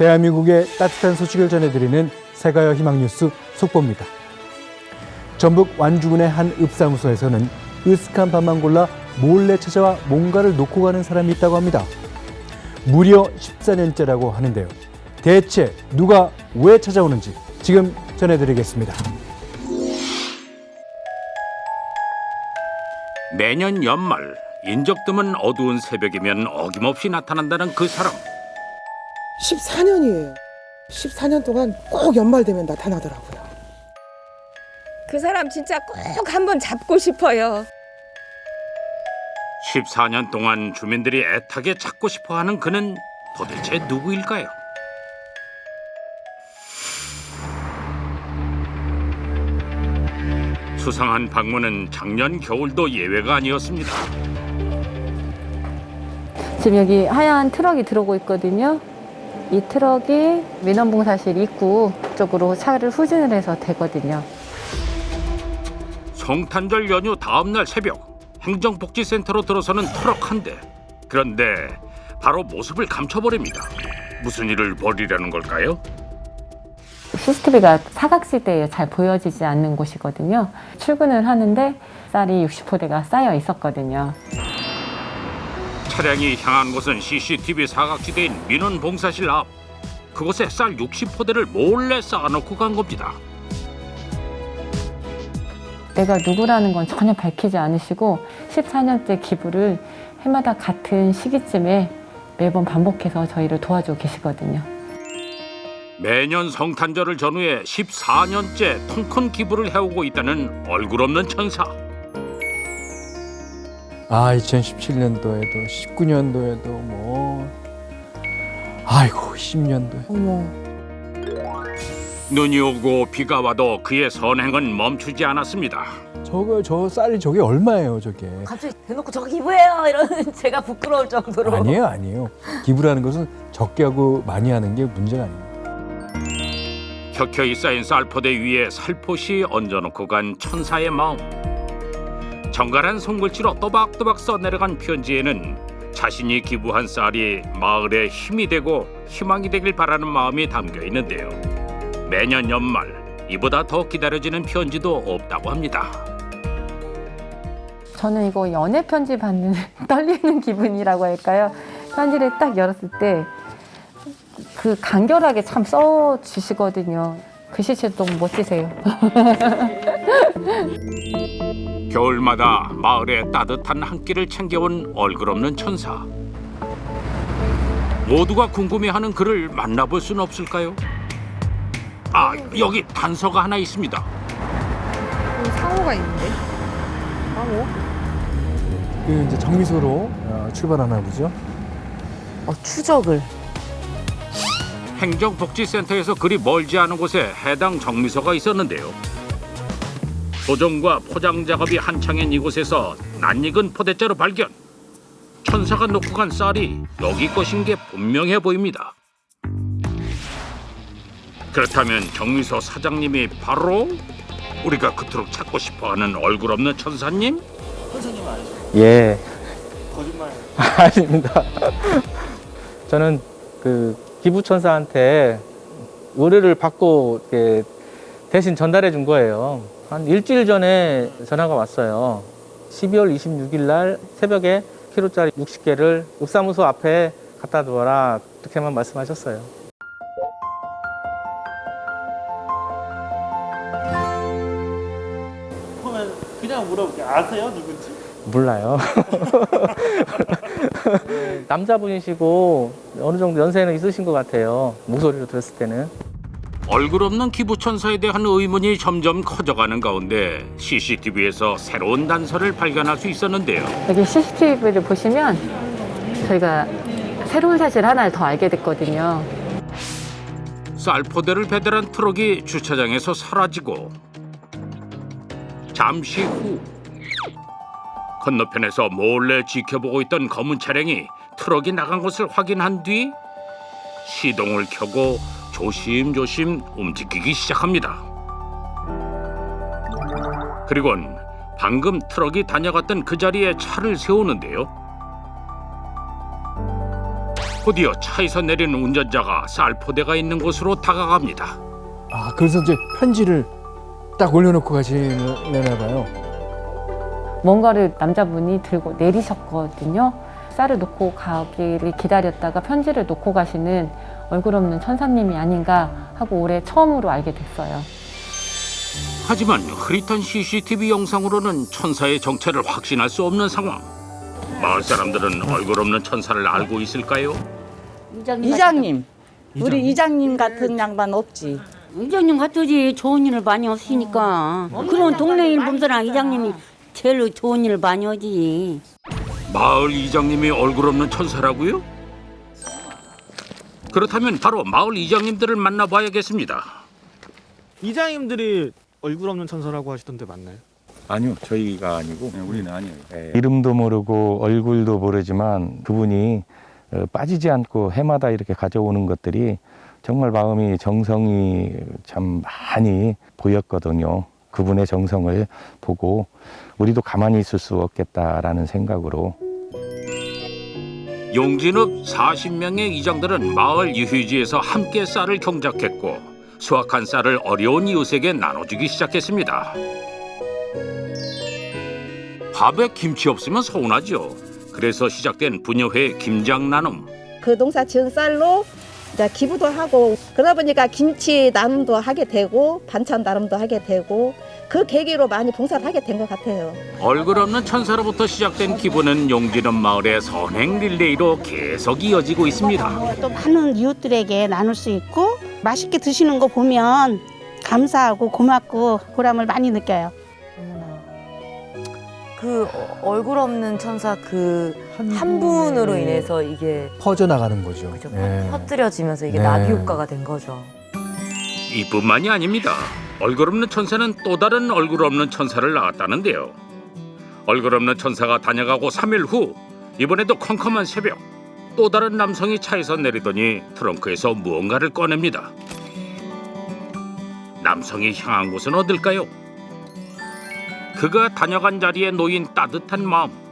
대한민국의 따뜻한 소식을 전해드리는 새가요 희망뉴스 속보입니다. 전북 완주군의 한 읍사무소에서는 으슥한 밥만 골라 몰래 찾아와 뭔가를 놓고 가는 사람이 있다고 합니다. 무려 14년째라고 하는데요. 대체 누가 왜 찾아오는지 지금 전해드리겠습니다. 매년 연말 인적 드문 어두운 새벽이면 어김없이 나타난다는 그 사람. 14년이에요. 14년 동안 꼭 연말 되면 나타나더라고요. 그 사람 진짜 꼭 한번 잡고 싶어요. 14년 동안 주민들이 애타게 찾고 싶어하는 그는 도대체 누구일까요? 수상한 방문은 작년 겨울도 예외가 아니었습니다. 지금 여기 하얀 트럭이 들어오고 있거든요. 이 트럭이 민원봉사실 입구 쪽으로 차를 후진을 해서 대거든요. 성탄절 연휴 다음 날 새벽 행정복지센터로 들어서는 트럭 한 대. 그런데 바로 모습을 감춰버립니다. 무슨 일을 벌이려는 걸까요? CCTV가 사각지대에 잘 보여지지 않는 곳이거든요. 출근을 하는데 쌀이 60포대가 쌓여 있었거든요. 차량이 향한 곳은 CCTV 사각지대인 민원봉사실 앞. 그곳에 쌀 60포대를 몰래 쌓아놓고 간 겁니다. 내가 누구라는 건 전혀 밝히지 않으시고 14년째 기부를 해마다 같은 시기쯤에 매번 반복해서 저희를 도와주고 계시거든요. 매년 성탄절을 전후해 14년째 통큰 기부를 해오고 있다는 얼굴 없는 천사. 2017년도에도 19년도에도 아이고 10년도에. 어머. 눈이 오고 비가 와도 그의 선행은 멈추지 않았습니다. 저 쌀이 저게 얼마예요, 저게? 갑자기 대놓고 저 기부해요 이러는 제가 부끄러울 정도로. 아니에요. 기부라는 것은 적게 하고 많이 하는 게 문제가 아닙니다. 켜켜이 쌓인 쌀포대 위에 살포시 얹어놓고 간 천사의 마음. 정갈한 손글씨로 또박또박 써내려간 편지에는 자신이 기부한 쌀이 마을에 힘이 되고 희망이 되길 바라는 마음이 담겨 있는데요. 매년 연말 이보다 더 기다려지는 편지도 없다고 합니다. 저는 이거 연애 편지 받는 떨리는 기분이라고 할까요? 편지를 딱 열었을 때 그 간결하게 참 써주시거든요. 글씨체도 너무 멋지세요. 겨울마다 마을에 따뜻한 한 끼를 챙겨온 얼굴 없는 천사. 모두가 궁금해하는 그를 만나볼 수는 없을까요? 여기 단서가 하나 있습니다. 상호가 있는데? 상호? 그 이제 정미소로 출발하나 보죠. 추적을. 행정복지센터에서 그리 멀지 않은 곳에 해당 정미소가 있었는데요. 조정과 포장 작업이 한창인 이곳에서 낯익은 포대자루 발견. 천사가 놓고 간 쌀이 여기 것인 게 분명해 보입니다. 그렇다면 정미소 사장님이 바로 우리가 그토록 찾고 싶어하는 얼굴 없는 천사님? 선생님 아니죠? 예. 거짓말. 아닙니다. 저는 그 기부천사한테 의뢰를 받고 이렇게 대신 전달해 준 거예요. 한 일주일 전에 전화가 왔어요. 12월 26일 날 새벽에 키로짜리 60개를 읍사무소 앞에 갖다 두어라. 그렇게만 말씀하셨어요. 그러면 그냥 물어볼게요. 아세요? 누군지? 몰라요. 남자분이시고 어느 정도 연세는 있으신 것 같아요. 목소리로 들었을 때는. 얼굴 없는 기부천사에 대한 의문이 점점 커져가는 가운데 CCTV에서 새로운 단서를 발견할 수 있었는데요. 여기 CCTV를 보시면 저희가 새로운 사실 하나를 더 알게 됐거든요. 쌀포대를 배달한 트럭이 주차장에서 사라지고 잠시 후 건너편에서 몰래 지켜보고 있던 검은 차량이 트럭이 나간 것을 확인한 뒤 시동을 켜고 조심조심 움직이기 시작합니다. 그리곤 방금 트럭이 다녀갔던 그 자리에 차를 세우는데요. 곧이어 차에서 내린 운전자가 쌀포대가 있는 곳으로 다가갑니다. 아, 그래서 이제 편지를 딱 올려놓고 가시려나 봐요. 뭔가를 남자분이 들고 내리셨거든요. 쌀을 놓고 가기를 기다렸다가 편지를 놓고 가시는 얼굴 없는 천사님이 아닌가 하고 올해 처음으로 알게 됐어요. 하지만 흐릿한 CCTV 영상으로는 천사의 정체를 확신할 수 없는 상황. 마을 사람들은 얼굴 없는 천사를 알고 있을까요? 이장님. 우리 이장님 같은 양반 없지. 이장님 같으지. 좋은 일을 많이 하시니까. 그런 동네 일분들랑 이장님이 제일 좋은 일을 많이 하지. 마을 이장님이 얼굴 없는 천사라고요? 그렇다면 바로 마을 이장님들을 만나봐야겠습니다. 이장님들이 얼굴 없는 천사라고 하시던데 맞나요? 아니요, 저희가 아니고 우리는 아니에요. 이름도 모르고 얼굴도 모르지만 그분이 빠지지 않고 해마다 이렇게 가져오는 것들이 정말 마음이 정성이 참 많이 보였거든요. 그분의 정성을 보고 우리도 가만히 있을 수 없겠다라는 생각으로. 용진읍 40명의 이장들은 마을 유휴지에서 함께 쌀을 경작했고 수확한 쌀을 어려운 이웃에게 나눠주기 시작했습니다. 밥에 김치 없으면 서운하죠. 그래서 시작된 부녀회 김장 나눔. 그 농사 지은 쌀로 이제 기부도 하고 그러다 보니까 김치 나눔도 하게 되고 반찬 나눔도 하게 되고 그 계기로 많이 봉사를 하게 된 것 같아요. 얼굴 없는 천사로부터 시작된 기부는 용진읍 마을의 선행 릴레이로 계속 이어지고 있습니다. 또 많은 이웃들에게 나눌 수 있고 맛있게 드시는 거 보면 감사하고 고맙고 보람을 많이 느껴요. 그 얼굴 없는 천사 그 한 분으로 인해서 이게 퍼져나가는 거죠. 그죠? 네. 퍼뜨려지면서 이게 네. 나비 효과가 된 거죠. 이뿐만이 아닙니다. 얼굴 없는 천사는 또 다른 얼굴 없는 천사를 낳았다는데요. 얼굴 없는 천사가 다녀가고 3일 후 이번에도 컴컴한 새벽 또 다른 남성이 차에서 내리더니 트렁크에서 무언가를 꺼냅니다. 남성이 향한 곳은 어딜까요? 그가 다녀간 자리에 놓인 따뜻한 마음.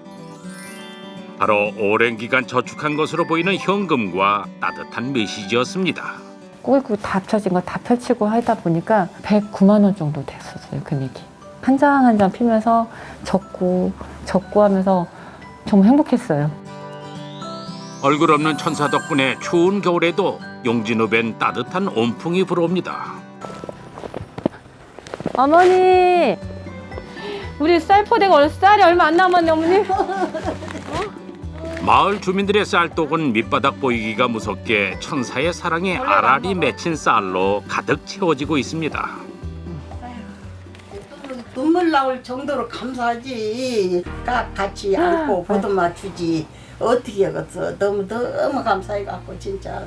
바로 오랜 기간 저축한 것으로 보이는 현금과 따뜻한 메시지였습니다. 꼬이고 다 합쳐진 거 다 펼치고 하다 보니까 109만 원 정도 됐었어요, 금액이. 한 장 한 장 피면서 적고 하면서 정말 행복했어요. 얼굴 없는 천사 덕분에 추운 겨울에도 용진읍엔 따뜻한 온풍이 불어옵니다. 어머니! 우리 쌀포대가 쌀이 얼마 안 남았네, 어머니. 마을 주민들의 쌀독은 밑바닥 보이기가 무섭게 천사의 사랑에 알알이 맺힌 쌀로 가득 채워지고 있습니다. 눈물 나올 정도로 감사하지. 같이 안고 보듬어 주지. 어떻게 하겠어. 너무 감사해갖고 진짜.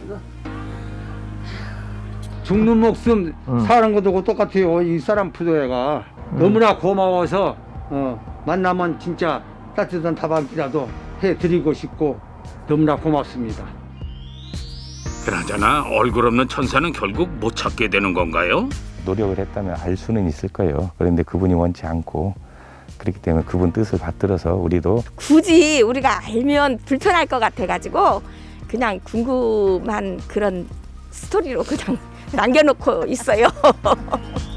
죽는 목숨 사는 것도 똑같아요. 이 사람 푸도회가 너무나 고마워서 만나면 진짜 따뜻한 밥 한 끼라도 해드리고 싶고 너무나 고맙습니다. 그나저나 얼굴 없는 천사는 결국 못 찾게 되는 건가요? 노력을 했다면 알 수는 있을 거예요. 그런데 그분이 원치 않고 그렇기 때문에 그분 뜻을 받들어서 우리도 굳이 우리가 알면 불편할 것 같아가지고 그냥 궁금한 그런 스토리로 그냥 남겨놓고 있어요.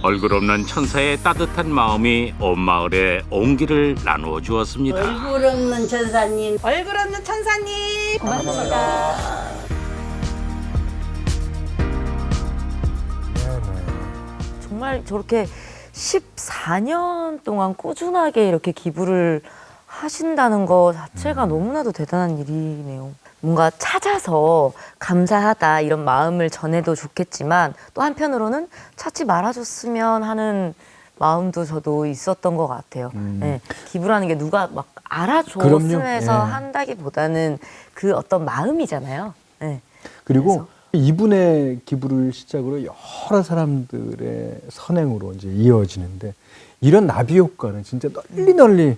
얼굴 없는 천사의 따뜻한 마음이 온 마을에 온기를 나누어 주었습니다. 얼굴 없는 천사님. 얼굴 없는 천사님 고맙습니다. 정말 저렇게 14년 동안 꾸준하게 이렇게 기부를 하신다는 거 자체가 너무나도 대단한 일이네요. 뭔가 찾아서 감사하다 이런 마음을 전해도 좋겠지만 또 한편으로는 찾지 말아줬으면 하는 마음도 저도 있었던 것 같아요. 네, 기부라는 게 누가 막 알아줬으면서 한다기보다는 그 어떤 마음이잖아요. 네. 그리고 이분의 기부를 시작으로 여러 사람들의 선행으로 이제 이어지는데 이런 나비 효과는 진짜 널리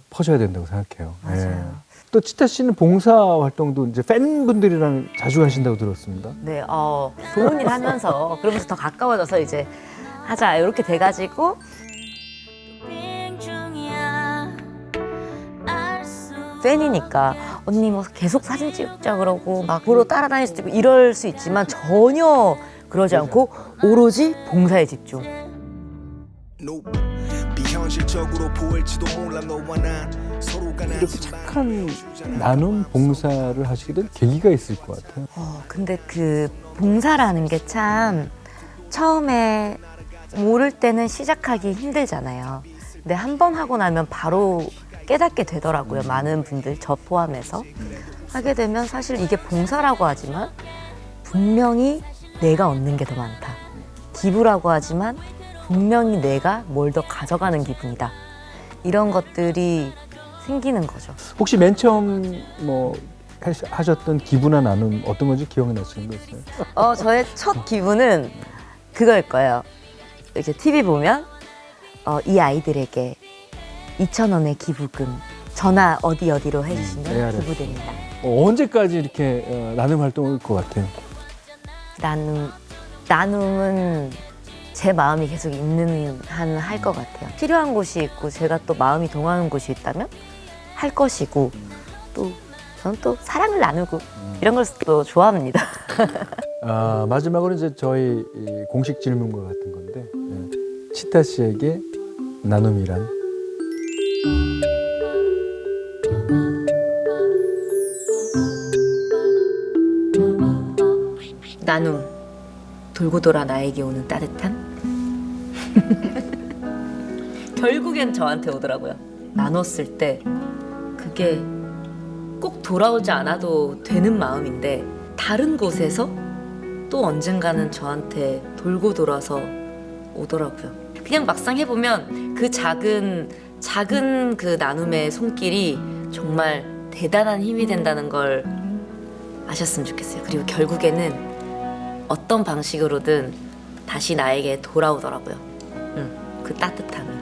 퍼져야 된다고 생각해요. 맞아요. 또 치타 씨는 봉사 활동도 이제 팬분들이랑 자주 하신다고 들었습니다. 네, 좋은 일 하면서 그러면서 더 가까워져서 이제 하자 이렇게 돼가지고 팬이니까 언니 뭐 계속 사진 찍자 그러고 막 보러 따라다닐 수도 있고 이럴 수 있지만 전혀 그러지 않고 오로지 봉사에 집중. 이렇게 착한 나눔 봉사를 하시게 된 계기가 있을 것 같아요. 근데 그 봉사라는 게 참 처음에 모를 때는 시작하기 힘들잖아요. 근데 한 번 하고 나면 바로 깨닫게 되더라고요. 많은 분들, 저 포함해서. 하게 되면 사실 이게 봉사라고 하지만 분명히 내가 얻는 게 더 많다. 기부라고 하지만 분명히 내가 뭘 더 가져가는 기분이다. 이런 것들이 생기는 거죠. 혹시 맨 처음 뭐 하셨던 기부나 나눔 어떤 건지 기억나시는 거 있어요? 저의 첫 기부는 그거일 거예요. 이렇게 TV 보면 이 아이들에게 2,000원의 기부금 전화 어디로 해주시면 기부됩니다. 언제까지 이렇게 나눔 활동을 것 같아요? 나눔은 제 마음이 계속 있는 한 할 것 같아요. 필요한 곳이 있고 제가 또 마음이 동하는 곳이 있다면 할 것이고 또 저는 또 사랑을 나누고 이런 걸 또 좋아합니다. 마지막으로 이제 저희 이 공식 질문과 같은 건데 치타 씨에게 나눔이란? 나눔, 돌고 돌아 나에게 오는 따뜻함? 결국엔 저한테 오더라고요. 나눴을 때 그게 꼭 돌아오지 않아도 되는 마음인데 다른 곳에서 또 언젠가는 저한테 돌고 돌아서 오더라고요. 그냥 막상 해보면 그 작은 그 나눔의 손길이 정말 대단한 힘이 된다는 걸 아셨으면 좋겠어요. 그리고 결국에는 어떤 방식으로든 다시 나에게 돌아오더라고요. 그 따뜻함이.